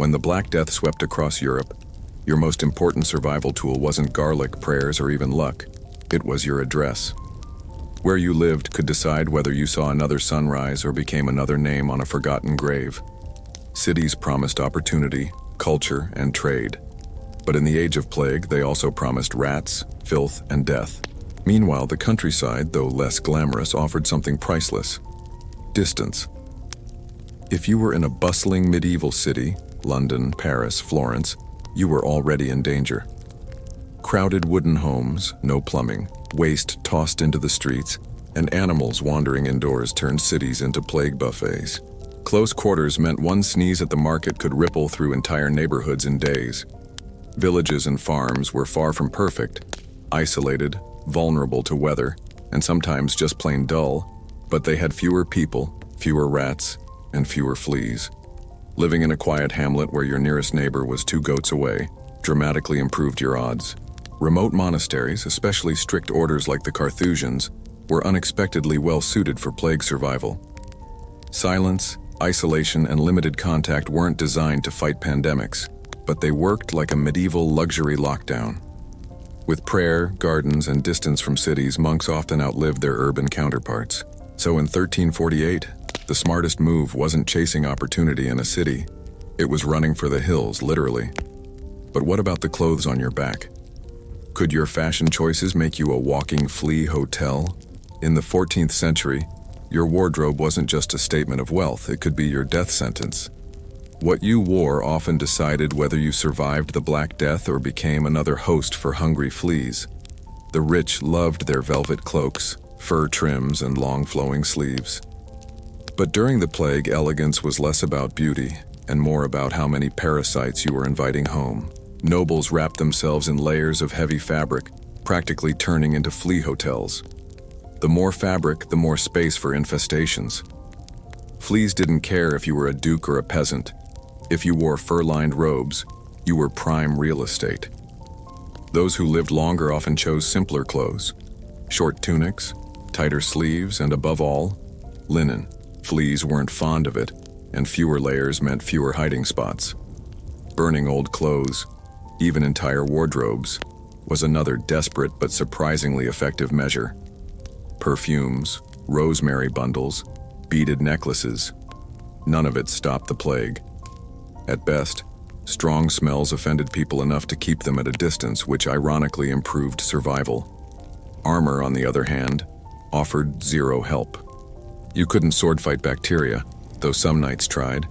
When the Black Death swept across Europe, your most important survival tool wasn't garlic, prayers, or even luck. It was your address. Where you lived could decide whether you saw another sunrise or became another name on a forgotten grave. Cities promised opportunity, culture, and trade. But in the age of plague, they also promised rats, filth, and death. Meanwhile, the countryside, though less glamorous, offered something priceless: distance. If you were in a bustling medieval city, London, Paris, Florence, you were already in danger. Crowded wooden homes, no plumbing, waste tossed into the streets, and animals wandering indoors turned cities into plague buffets. Close quarters meant one sneeze at the market could ripple through entire neighborhoods in days. Villages and farms were far from perfect, isolated, vulnerable to weather, and sometimes just plain dull, but they had fewer people, fewer rats, and fewer fleas. Living in a quiet hamlet where your nearest neighbor was 2 goats away dramatically improved your odds. Remote monasteries, especially strict orders like the Carthusians, were unexpectedly well suited for plague survival. Silence, isolation, and limited contact weren't designed to fight pandemics, but they worked like a medieval luxury lockdown. With prayer, gardens, and distance from cities, monks often outlived their urban counterparts. So in 1348, the smartest move wasn't chasing opportunity in a city. It was running for the hills, literally. But what about the clothes on your back? Could your fashion choices make you a walking flea hotel? In the 14th century, your wardrobe wasn't just a statement of wealth, it could be your death sentence. What you wore often decided whether you survived the Black Death or became another host for hungry fleas. The rich loved their velvet cloaks, fur trims, and long flowing sleeves. But during the plague, elegance was less about beauty and more about how many parasites you were inviting home. Nobles wrapped themselves in layers of heavy fabric, practically turning into flea hotels. The more fabric, the more space for infestations. Fleas didn't care if you were a duke or a peasant. If you wore fur-lined robes, you were prime real estate. Those who lived longer often chose simpler clothes: short tunics, tighter sleeves, and above all, linen. Fleas weren't fond of it, and fewer layers meant fewer hiding spots. Burning old clothes, even entire wardrobes, was another desperate but surprisingly effective measure. Perfumes, rosemary bundles, beaded necklaces, none of it stopped the plague. At best, strong smells offended people enough to keep them at a distance, which ironically improved survival. Armor, on the other hand, offered zero help. You couldn't sword-fight bacteria, though some knights tried.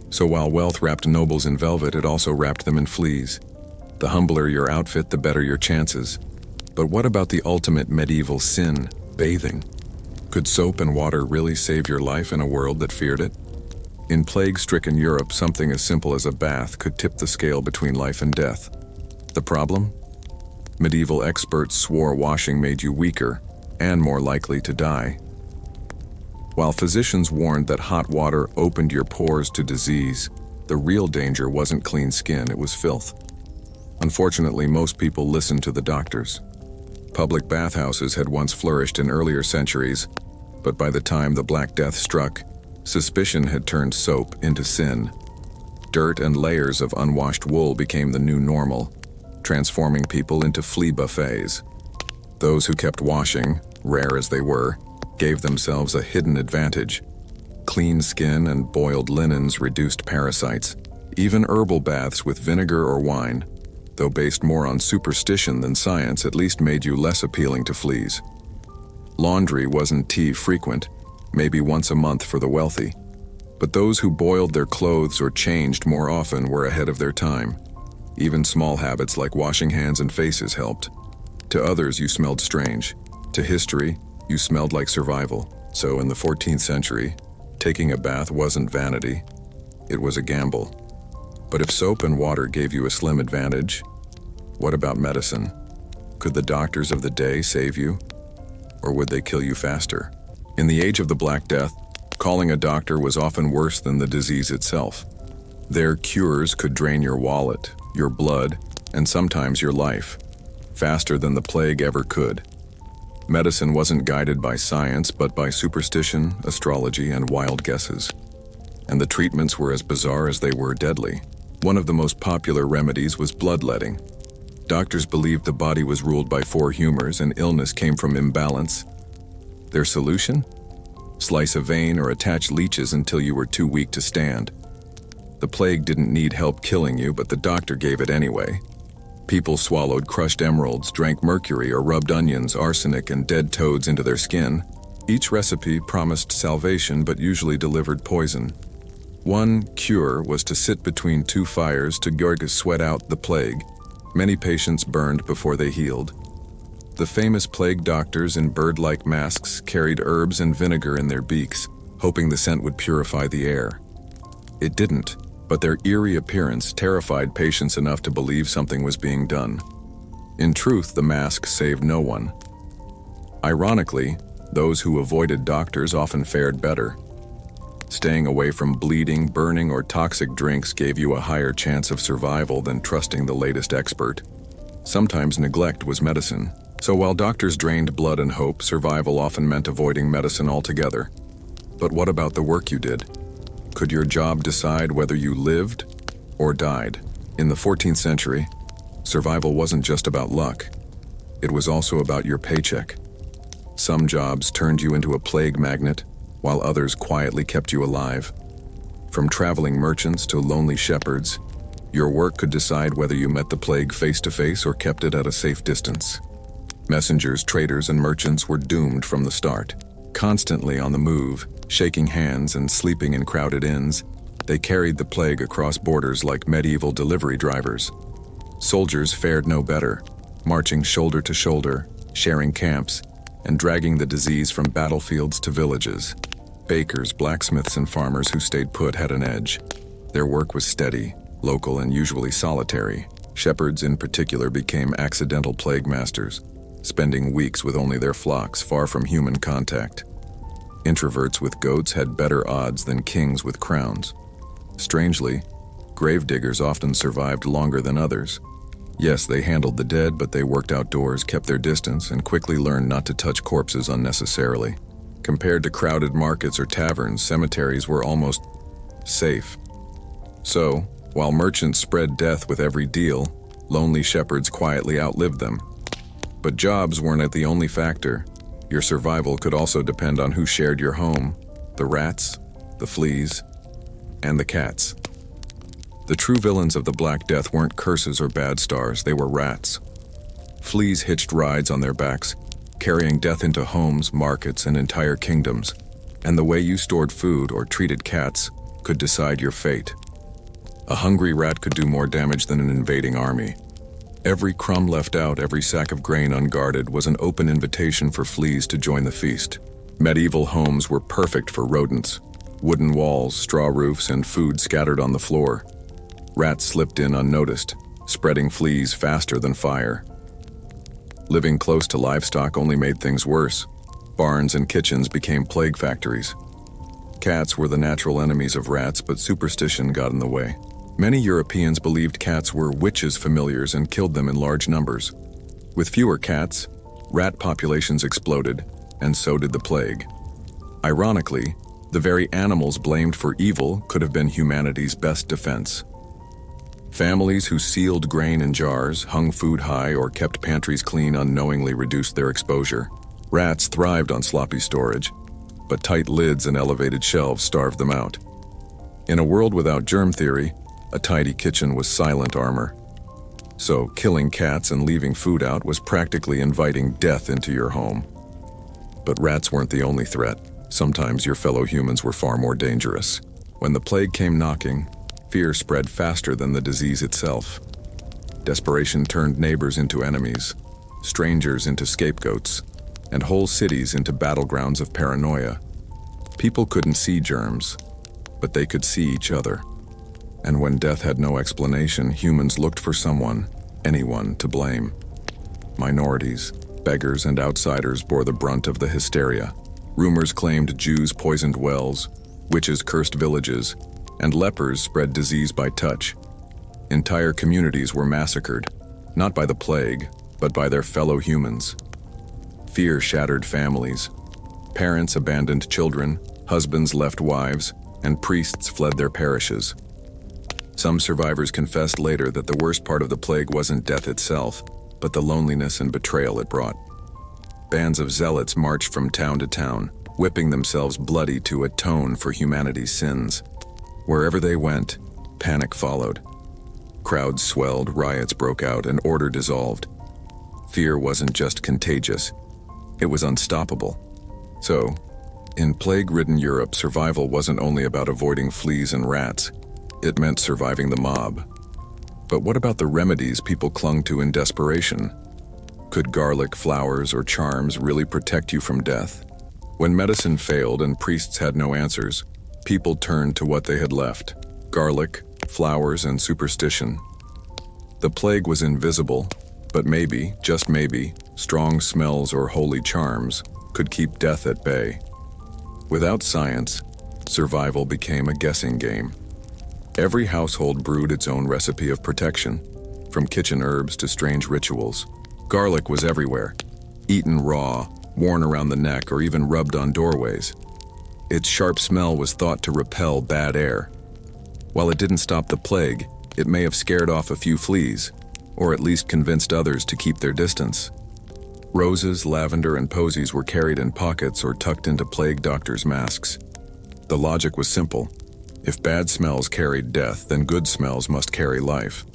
So while wealth wrapped nobles in velvet, it also wrapped them in fleas. The humbler your outfit, the better your chances. But what about the ultimate medieval sin, bathing? Could soap and water really save your life in a world that feared it? In plague-stricken Europe, something as simple as a bath could tip the scale between life and death. The problem? Medieval experts swore washing made you weaker and more likely to die. While physicians warned that hot water opened your pores to disease, the real danger wasn't clean skin, it was filth. Unfortunately, most people listened to the doctors. Public bathhouses had once flourished in earlier centuries, but by the time the Black Death struck, suspicion had turned soap into sin. Dirt and layers of unwashed wool became the new normal, transforming people into flea buffets. Those who kept washing, rare as they were, gave themselves a hidden advantage. Clean skin and boiled linens reduced parasites. Even herbal baths with vinegar or wine, though based more on superstition than science, at least made you less appealing to fleas. Laundry wasn't frequent, maybe once a month for the wealthy. But those who boiled their clothes or changed more often were ahead of their time. Even small habits like washing hands and faces helped. To others, you smelled strange. To history, you smelled like survival. So in the 14th century, taking a bath wasn't vanity, it was a gamble. But if soap and water gave you a slim advantage, what about medicine? Could the doctors of the day save you? Or would they kill you faster? In the age of the Black Death, calling a doctor was often worse than the disease itself. Their cures could drain your wallet, your blood, and sometimes your life, faster than the plague ever could. Medicine wasn't guided by science, but by superstition, astrology, and wild guesses. And the treatments were as bizarre as they were deadly. One of the most popular remedies was bloodletting. Doctors believed the body was ruled by four humors and illness came from imbalance. Their solution? Slice a vein or attach leeches until you were too weak to stand. The plague didn't need help killing you, but the doctor gave it anyway. People swallowed crushed emeralds, drank mercury, or rubbed onions, arsenic, and dead toads into their skin. Each recipe promised salvation but usually delivered poison. One cure was to sit between two fires to sweat out the plague. Many patients burned before they healed. The famous plague doctors in bird-like masks carried herbs and vinegar in their beaks, hoping the scent would purify the air. It didn't, but their eerie appearance terrified patients enough to believe something was being done. In truth, the mask saved no one. Ironically, those who avoided doctors often fared better. Staying away from bleeding, burning, or toxic drinks gave you a higher chance of survival than trusting the latest expert. Sometimes neglect was medicine. So while doctors drained blood and hope, survival often meant avoiding medicine altogether. But what about the work you did? Could your job decide whether you lived or died? In the 14th century, survival wasn't just about luck. It was also about your paycheck. Some jobs turned you into a plague magnet, while others quietly kept you alive. From traveling merchants to lonely shepherds, your work could decide whether you met the plague face to face or kept it at a safe distance. Messengers, traders, and merchants were doomed from the start. Constantly on the move, shaking hands and sleeping in crowded inns, they carried the plague across borders like medieval delivery drivers. Soldiers fared no better, marching shoulder to shoulder, sharing camps, and dragging the disease from battlefields to villages. Bakers, blacksmiths, and farmers who stayed put had an edge. Their work was steady, local, and usually solitary. Shepherds in particular became accidental plague masters, spending weeks with only their flocks far from human contact. Introverts with goats had better odds than kings with crowns. Strangely, gravediggers often survived longer than others. Yes, they handled the dead, but they worked outdoors, kept their distance, and quickly learned not to touch corpses unnecessarily. Compared to crowded markets or taverns, cemeteries were almost safe. So, while merchants spread death with every deal, lonely shepherds quietly outlived them. But jobs weren't the only factor. Your survival could also depend on who shared your home: the rats, the fleas, and the cats. The true villains of the Black Death weren't curses or bad stars, they were rats. Fleas hitched rides on their backs, carrying death into homes, markets, and entire kingdoms. And the way you stored food or treated cats could decide your fate. A hungry rat could do more damage than an invading army. Every crumb left out, every sack of grain unguarded was an open invitation for fleas to join the feast. Medieval homes were perfect for rodents. Wooden walls, straw roofs, and food scattered on the floor. Rats slipped in unnoticed, spreading fleas faster than fire. Living close to livestock only made things worse. Barns and kitchens became plague factories. Cats were the natural enemies of rats, but superstition got in the way. Many Europeans believed cats were witches' familiars and killed them in large numbers. With fewer cats, rat populations exploded, and so did the plague. Ironically, the very animals blamed for evil could have been humanity's best defense. Families who sealed grain in jars, hung food high, or kept pantries clean unknowingly reduced their exposure. Rats thrived on sloppy storage, but tight lids and elevated shelves starved them out. In a world without germ theory, a tidy kitchen was silent armor. So, killing cats and leaving food out was practically inviting death into your home. But rats weren't the only threat. Sometimes your fellow humans were far more dangerous. When the plague came knocking, fear spread faster than the disease itself. Desperation turned neighbors into enemies, strangers into scapegoats, and whole cities into battlegrounds of paranoia. People couldn't see germs, but they could see each other. And when death had no explanation, humans looked for someone, anyone, to blame. Minorities, beggars, and outsiders bore the brunt of the hysteria. Rumors claimed Jews poisoned wells, witches cursed villages, and lepers spread disease by touch. Entire communities were massacred, not by the plague, but by their fellow humans. Fear shattered families. Parents abandoned children, husbands left wives, and priests fled their parishes. Some survivors confessed later that the worst part of the plague wasn't death itself, but the loneliness and betrayal it brought. Bands of zealots marched from town to town, whipping themselves bloody to atone for humanity's sins. Wherever they went, panic followed. Crowds swelled, riots broke out, and order dissolved. Fear wasn't just contagious, it was unstoppable. So, in plague-ridden Europe, survival wasn't only about avoiding fleas and rats, it meant surviving the mob. But what about the remedies people clung to in desperation? Could garlic, flowers, or charms really protect you from death? When medicine failed and priests had no answers, people turned to what they had left: garlic, flowers, and superstition. The plague was invisible, but maybe, just maybe, strong smells or holy charms could keep death at bay. Without science, survival became a guessing game. Every household brewed its own recipe of protection, from kitchen herbs to strange rituals. Garlic was everywhere, eaten raw, worn around the neck, or even rubbed on doorways. Its sharp smell was thought to repel bad air. While it didn't stop the plague, it may have scared off a few fleas, or at least convinced others to keep their distance. Roses, lavender, and posies were carried in pockets or tucked into plague doctors' masks. The logic was simple. If bad smells carried death, then good smells must carry life.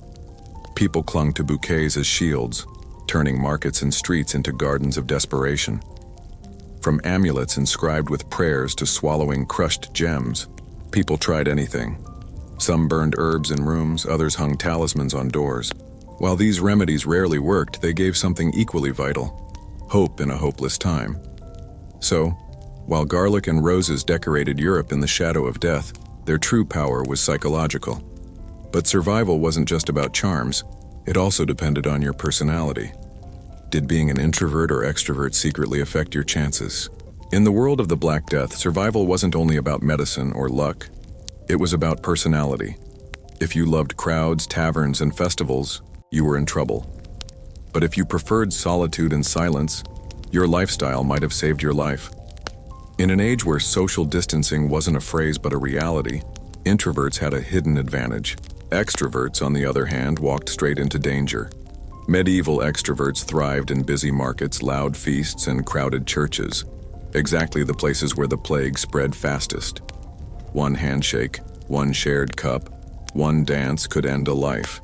People clung to bouquets as shields, turning markets and streets into gardens of desperation. From amulets inscribed with prayers to swallowing crushed gems, people tried anything. Some burned herbs in rooms, others hung talismans on doors. While these remedies rarely worked, they gave something equally vital: hope in a hopeless time. So, while garlic and roses decorated Europe in the shadow of death, their true power was psychological. But survival wasn't just about charms, it also depended on your personality. Did being an introvert or extrovert secretly affect your chances? In the world of the Black Death, survival wasn't only about medicine or luck, it was about personality. If you loved crowds, taverns, and festivals, you were in trouble. But if you preferred solitude and silence, your lifestyle might have saved your life. In an age where social distancing wasn't a phrase but a reality, introverts had a hidden advantage. Extroverts, on the other hand, walked straight into danger. Medieval extroverts thrived in busy markets, loud feasts, and crowded churches, exactly the places where the plague spread fastest. One handshake, one shared cup, one dance could end a life.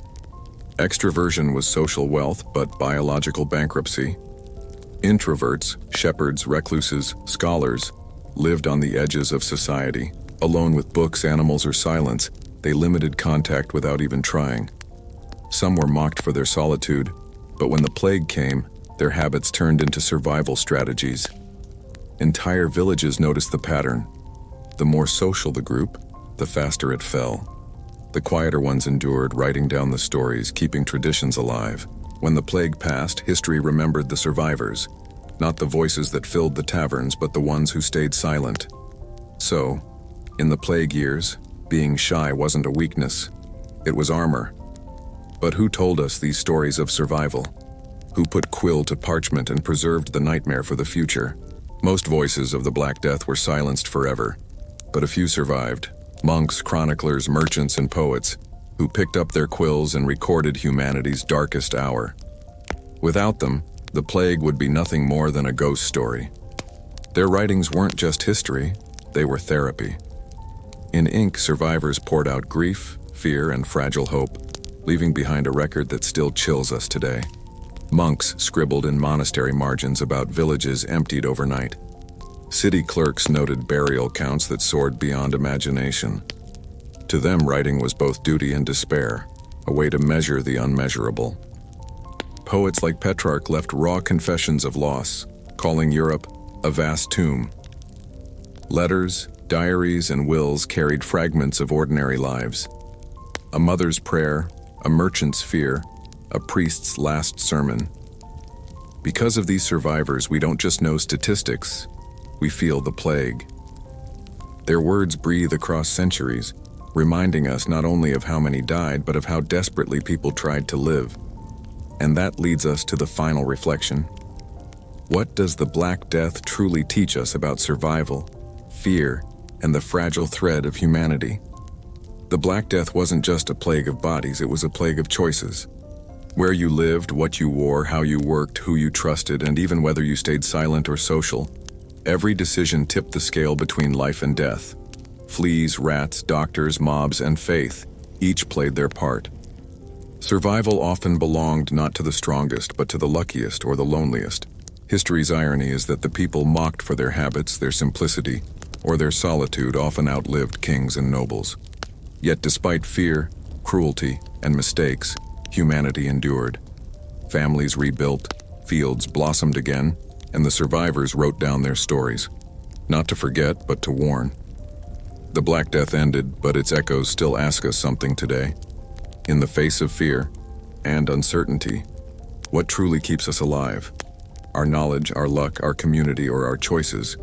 Extroversion was social wealth, but biological bankruptcy. Introverts, shepherds, recluses, scholars, lived on the edges of society. Alone with books, animals, or silence, they limited contact without even trying. Some were mocked for their solitude, but when the plague came, their habits turned into survival strategies. Entire villages noticed the pattern. The more social the group, the faster it fell. The quieter ones endured, writing down the stories, keeping traditions alive. When the plague passed, history remembered the survivors, not the voices that filled the taverns, but the ones who stayed silent. So, in the plague years, being shy wasn't a weakness, it was armor. But who told us these stories of survival? Who put quill to parchment and preserved the nightmare for the future? Most voices of the Black Death were silenced forever, but a few survived. Monks, chroniclers, merchants, and poets, who picked up their quills and recorded humanity's darkest hour. Without them, the plague would be nothing more than a ghost story. Their writings weren't just history, they were therapy. In ink, survivors poured out grief, fear, and fragile hope, leaving behind a record that still chills us today. Monks scribbled in monastery margins about villages emptied overnight. City clerks noted burial counts that soared beyond imagination. To them, writing was both duty and despair, a way to measure the unmeasurable. Poets like Petrarch left raw confessions of loss, calling Europe a vast tomb. Letters, diaries, and wills carried fragments of ordinary lives. A mother's prayer, a merchant's fear, a priest's last sermon. Because of these survivors, we don't just know statistics, we feel the plague. Their words breathe across centuries, reminding us not only of how many died, but of how desperately people tried to live. And that leads us to the final reflection. What does the Black Death truly teach us about survival, fear, and the fragile thread of humanity? The Black Death wasn't just a plague of bodies, it was a plague of choices. Where you lived, what you wore, how you worked, who you trusted, and even whether you stayed silent or social. Every decision tipped the scale between life and death. Fleas, rats, doctors, mobs, and faith, each played their part. Survival often belonged not to the strongest, but to the luckiest or the loneliest. History's irony is that the people mocked for their habits, their simplicity, or their solitude often outlived kings and nobles. Yet despite fear, cruelty, and mistakes, humanity endured. Families rebuilt, fields blossomed again, and the survivors wrote down their stories. Not to forget, but to warn. The Black Death ended, but its echoes still ask us something today. In the face of fear and uncertainty, what truly keeps us alive? Our knowledge, our luck, our community, or our choices?